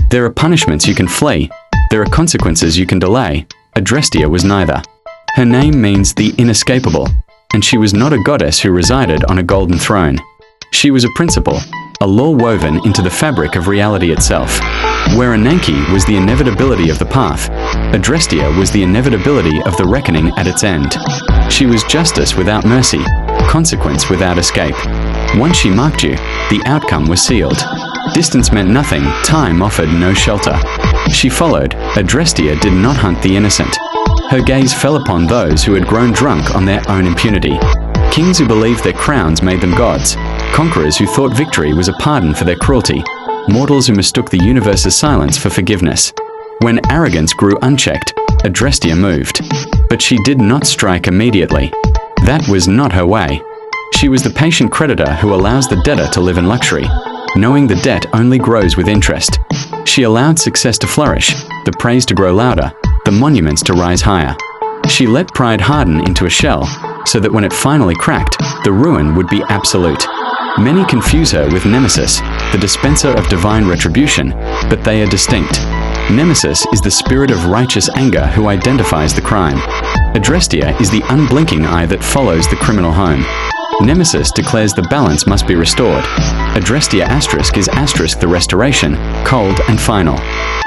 There are punishments you can flee. There are consequences you can delay. Adrestia was neither. Her name means the Inescapable, and she was not a goddess who resided on a golden throne. She was a principle, a law woven into the fabric of reality itself. Where Ananke was the inevitability of the path, Adrestia was the inevitability of the reckoning at its end. She was justice without mercy, consequence without escape. Once she marked you, the outcome was sealed. Distance meant nothing, time offered no shelter. She followed. Adrestia did not hunt the innocent. Her gaze fell upon those who had grown drunk on their own impunity. Kings who believed their crowns made them gods. Conquerors who thought victory was a pardon for their cruelty. Mortals who mistook the universe's silence for forgiveness. When arrogance grew unchecked, Adrestia moved. But she did not strike immediately. That was not her way. She was the patient creditor who allows the debtor to live in luxury, knowing the debt only grows with interest. She allowed success to flourish, the praise to grow louder, the monuments to rise higher. She let pride harden into a shell, so that when it finally cracked, the ruin would be absolute. Many confuse her with Nemesis, the dispenser of divine retribution, but they are distinct. Nemesis is the spirit of righteous anger who identifies the crime. Adrestia is the unblinking eye that follows the criminal home. Nemesis declares the balance must be restored. Adrestia asterisk is asterisk the restoration, cold and final.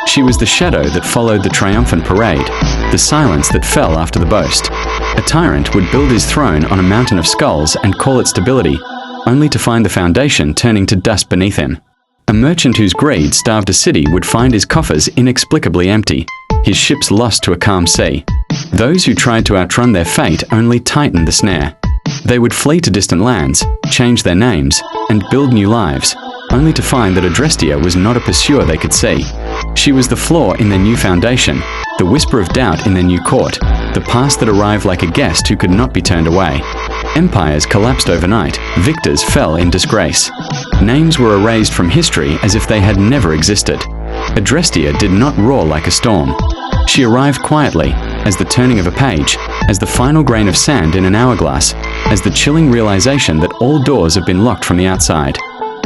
She was the shadow that followed the triumphant parade, the silence that fell after the boast. A tyrant would build his throne on a mountain of skulls and call it stability, only to find the foundation turning to dust beneath him. A merchant whose greed starved a city would find his coffers inexplicably empty, his ships lost to a calm sea. Those who tried to outrun their fate only tightened the snare. They would flee to distant lands, change their names, and build new lives, only to find that Adrestia was not a pursuer they could see. She was the flaw in their new foundation, the whisper of doubt in their new court, the past that arrived like a guest who could not be turned away. Empires collapsed overnight, victors fell in disgrace. Names were erased from history as if they had never existed. Adrestia did not roar like a storm. She arrived quietly, as the turning of a page, as the final grain of sand in an hourglass, as the chilling realization that all doors have been locked from the outside.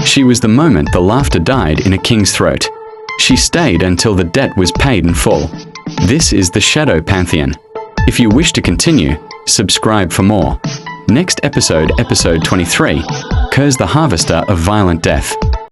She was the moment the laughter died in a king's throat. She stayed until the debt was paid in full. This is the Shadow Pantheon. If you wish to continue, subscribe for more. Next episode, episode 23, Curse the Harvester of Violent Death.